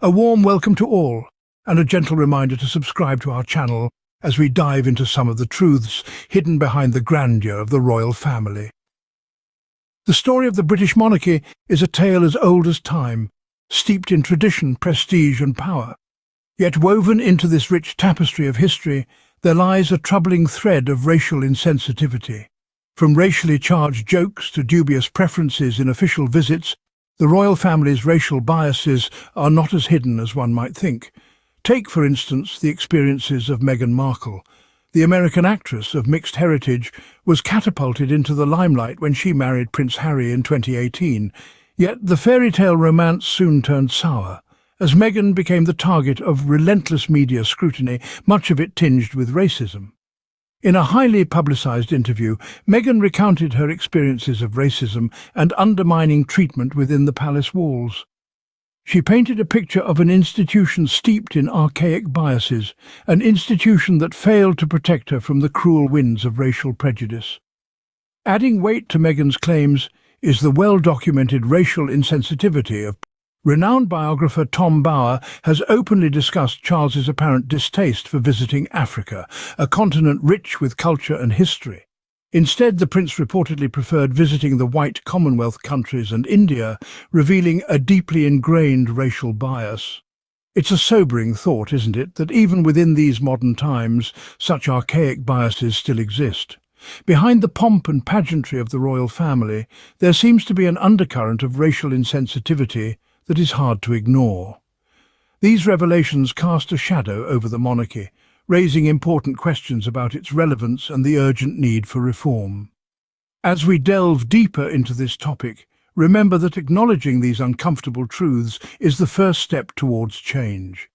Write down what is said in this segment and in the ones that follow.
A warm welcome to all, and a gentle reminder to subscribe to our channel as we dive into some of the truths hidden behind the grandeur of the royal family. The story of the British monarchy is a tale as old as time, steeped in tradition, prestige and power. Yet woven into this rich tapestry of history, there lies a troubling thread of racial insensitivity. From racially charged jokes to dubious preferences in official visits, the royal family's racial biases are not as hidden as one might think. Take, for instance, the experiences of Meghan Markle. The American actress of mixed heritage was catapulted into the limelight when she married Prince Harry in 2018. Yet the fairy tale romance soon turned sour, as Meghan became the target of relentless media scrutiny, much of it tinged with racism. In a highly publicized interview, Meghan recounted her experiences of racism and undermining treatment within the palace walls. She painted a picture of an institution steeped in archaic biases, an institution that failed to protect her from the cruel winds of racial prejudice. Adding weight to Meghan's claims is the well-documented racial insensitivity of renowned biographer Tom BOWER has openly discussed Charles's apparent distaste for visiting Africa, a continent rich with culture and history. Instead, the prince reportedly preferred visiting the white Commonwealth countries and India, revealing a deeply ingrained racial bias. It's a sobering thought, isn't it, that even within these modern times, such archaic biases still exist. Behind the pomp and pageantry of the royal family, there seems to be an undercurrent of racial insensitivity that is hard to ignore. These revelations cast a shadow over the monarchy, raising important questions about its relevance and the urgent need for reform. As we delve deeper into this topic, remember that acknowledging these uncomfortable truths is the first step towards change.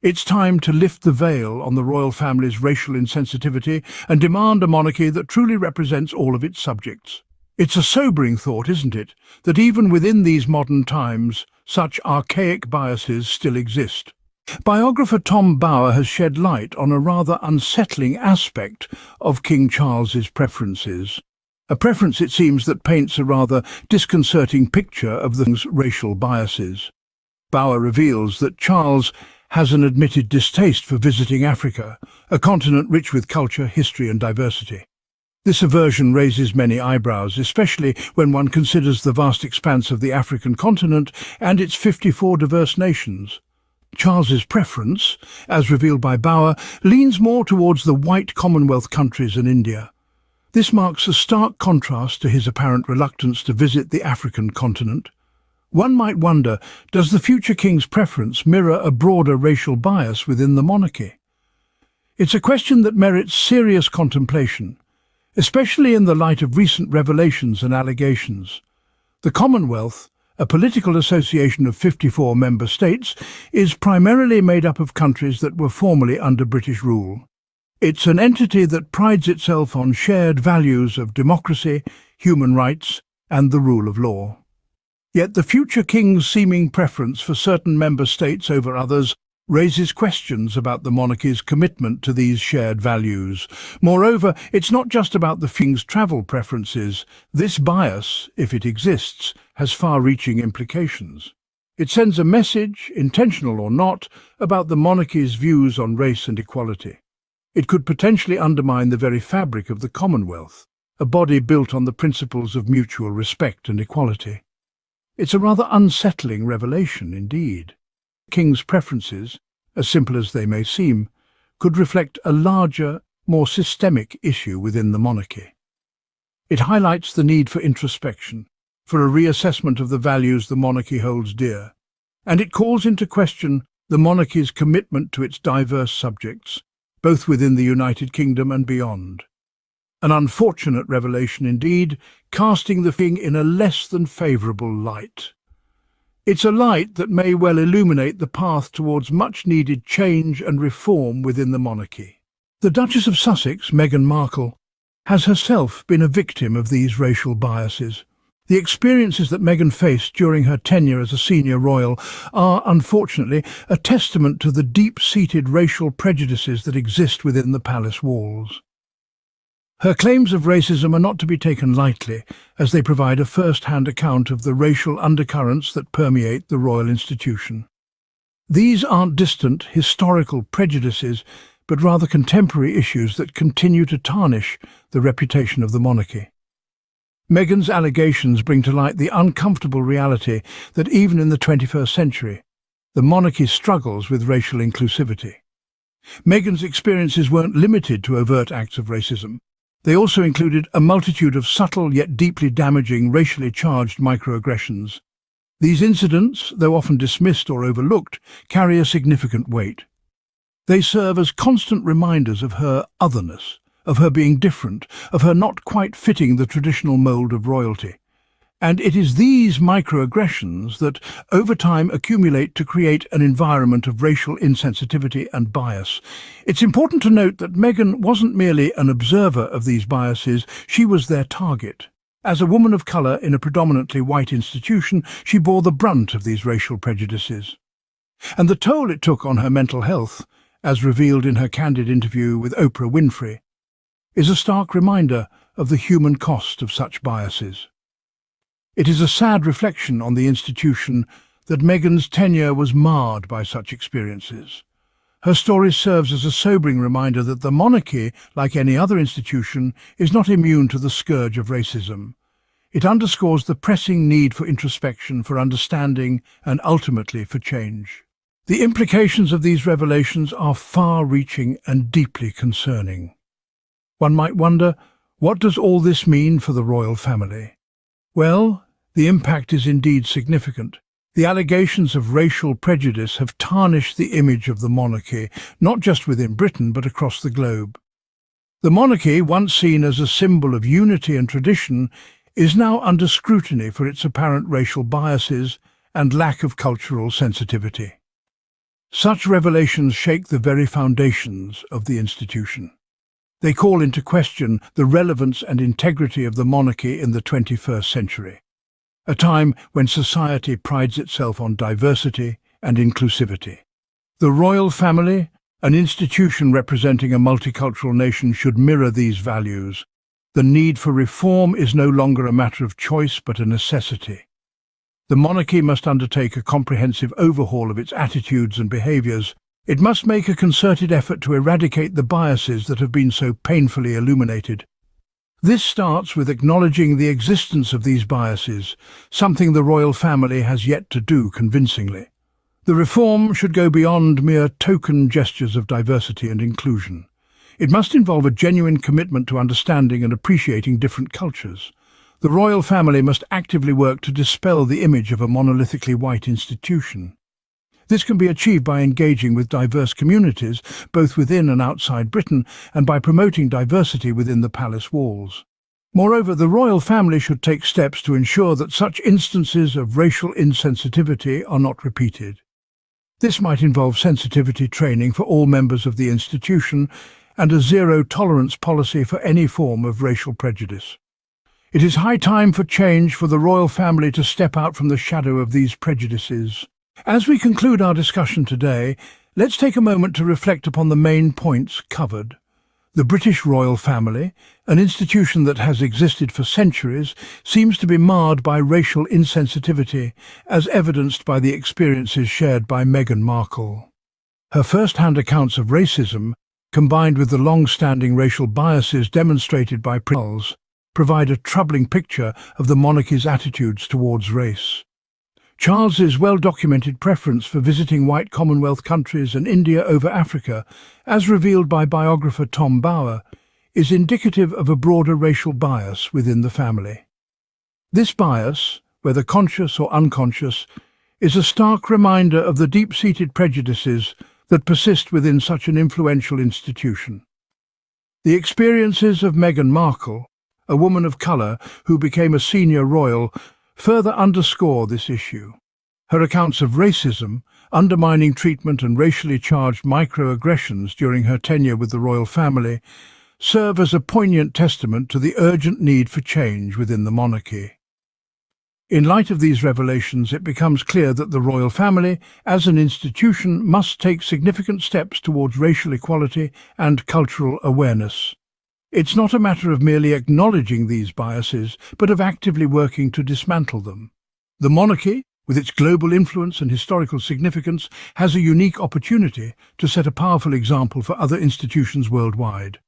It's time to lift the veil on the royal family's racial insensitivity and demand a monarchy that truly represents all of its subjects. It's a sobering thought, isn't it, that even within these modern times, such archaic biases still exist. Biographer Tom BOWER has shed light on a rather unsettling aspect of King Charles's preferences. A preference, it seems, that paints a rather disconcerting picture of the racial biases. BOWER reveals that Charles has an admitted distaste for visiting Africa, a continent rich with culture, history and diversity. This aversion raises many eyebrows, especially when one considers the vast expanse of the African continent and its 54 diverse nations. Charles's preference, as revealed by BOWER, leans more towards the white Commonwealth countries and India. This marks a stark contrast to his apparent reluctance to visit the African continent. One might wonder, does the future king's preference mirror a broader racial bias within the monarchy? It's a question that merits serious contemplation, especially in the light of recent revelations and allegations. The Commonwealth, a political association of 54 member states, is primarily made up of countries that were formerly under British rule. It's an entity that prides itself on shared values of democracy, human rights, and the rule of law. Yet the future king's seeming preference for certain member states over others raises questions about the monarchy's commitment to these shared values. Moreover, it's not just about the king's travel preferences. This bias, if it exists, has far-reaching implications. It sends a message, intentional or not, about the monarchy's views on race and equality. It could potentially undermine the very fabric of the Commonwealth, a body built on the principles of mutual respect and equality. It's a rather unsettling revelation indeed. The king's preferences, as simple as they may seem, could reflect a larger, more systemic issue within the monarchy. It highlights the need for introspection, for a reassessment of the values the monarchy holds dear, and it calls into question the monarchy's commitment to its diverse subjects, both within the United Kingdom and beyond. An unfortunate revelation indeed, casting the king in a less than favourable light. It's a light that may well illuminate the path towards much-needed change and reform within the monarchy. The Duchess of Sussex, Meghan Markle, has herself been a victim of these racial biases. The experiences that Meghan faced during her tenure as a senior royal are, unfortunately, a testament to the deep-seated racial prejudices that exist within the palace walls. Her claims of racism are not to be taken lightly, as they provide a first-hand account of the racial undercurrents that permeate the royal institution. These aren't distant historical prejudices, but rather contemporary issues that continue to tarnish the reputation of the monarchy. Meghan's allegations bring to light the uncomfortable reality that even in the 21st century, the monarchy struggles with racial inclusivity. Meghan's experiences weren't limited to overt acts of racism. They also included a multitude of subtle yet deeply damaging racially charged microaggressions. These incidents, though often dismissed or overlooked, carry a significant weight. They serve as constant reminders of her otherness, of her being different, of her not quite fitting the traditional mould of royalty. And it is these microaggressions that, over time, accumulate to create an environment of racial insensitivity and bias. It's important to note that Meghan wasn't merely an observer of these biases, she was their target. As a woman of colour in a predominantly white institution, she bore the brunt of these racial prejudices. And the toll it took on her mental health, as revealed in her candid interview with Oprah Winfrey, is a stark reminder of the human cost of such biases. It is a sad reflection on the institution that Meghan's tenure was marred by such experiences. Her story serves as a sobering reminder that the monarchy, like any other institution, is not immune to the scourge of racism. It underscores the pressing need for introspection, for understanding, and ultimately for change. The implications of these revelations are far-reaching and deeply concerning. One might wonder, what does all this mean for the royal family? Well, the impact is indeed significant. The allegations of racial prejudice have tarnished the image of the monarchy, not just within Britain but across the globe. The monarchy, once seen as a symbol of unity and tradition, is now under scrutiny for its apparent racial biases and lack of cultural sensitivity. Such revelations shake the very foundations of the institution. They call into question the relevance and integrity of the monarchy in the 21st century, a time when society prides itself on diversity and inclusivity. The royal family, an institution representing a multicultural nation, should mirror these values. The need for reform is no longer a matter of choice but a necessity. The monarchy must undertake a comprehensive overhaul of its attitudes and behaviours. It must make a concerted effort to eradicate the biases that have been so painfully illuminated. This starts with acknowledging the existence of these biases, something the royal family has yet to do convincingly. The reform should go beyond mere token gestures of diversity and inclusion. It must involve a genuine commitment to understanding and appreciating different cultures. The royal family must actively work to dispel the image of a monolithically white institution. This can be achieved by engaging with diverse communities, both within and outside Britain, and by promoting diversity within the palace walls. Moreover, the royal family should take steps to ensure that such instances of racial insensitivity are not repeated. This might involve sensitivity training for all members of the institution and a zero-tolerance policy for any form of racial prejudice. It is high time for change, for the royal family to step out from the shadow of these prejudices. As we conclude our discussion today, let's take a moment to reflect upon the main points covered. The British royal family, an institution that has existed for centuries, seems to be marred by racial insensitivity, as evidenced by the experiences shared by Meghan Markle. Her first-hand accounts of racism, combined with the long-standing racial biases demonstrated by Prince, provide a troubling picture of the monarchy's attitudes towards race. Charles's well-documented preference for visiting white Commonwealth countries and India over Africa, as revealed by biographer Tom BOWER, is indicative of a broader racial bias within the family. This bias, whether conscious or unconscious, is a stark reminder of the deep-seated prejudices that persist within such an influential institution. The experiences of Meghan Markle, a woman of colour who became a senior royal, further underscore this issue. Her accounts of racism, undermining treatment and racially charged microaggressions during her tenure with the royal family serve as a poignant testament to the urgent need for change within the monarchy. In light of these revelations, it becomes clear that the royal family, as an institution, must take significant steps towards racial equality and cultural awareness. It's not a matter of merely acknowledging these biases, but of actively working to dismantle them. The monarchy, with its global influence and historical significance, has a unique opportunity to set a powerful example for other institutions worldwide.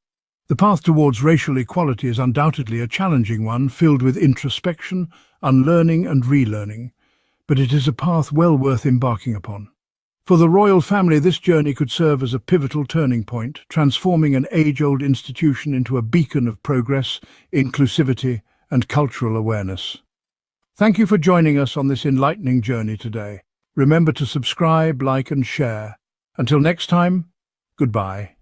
The path towards racial equality is undoubtedly a challenging one, filled with introspection, unlearning and relearning, but it is a path well worth embarking upon. For the royal family, this journey could serve as a pivotal turning point, transforming an age-old institution into a beacon of progress, inclusivity, and cultural awareness. Thank you for joining us on this enlightening journey today. Remember to subscribe, like, and share. Until next time, goodbye.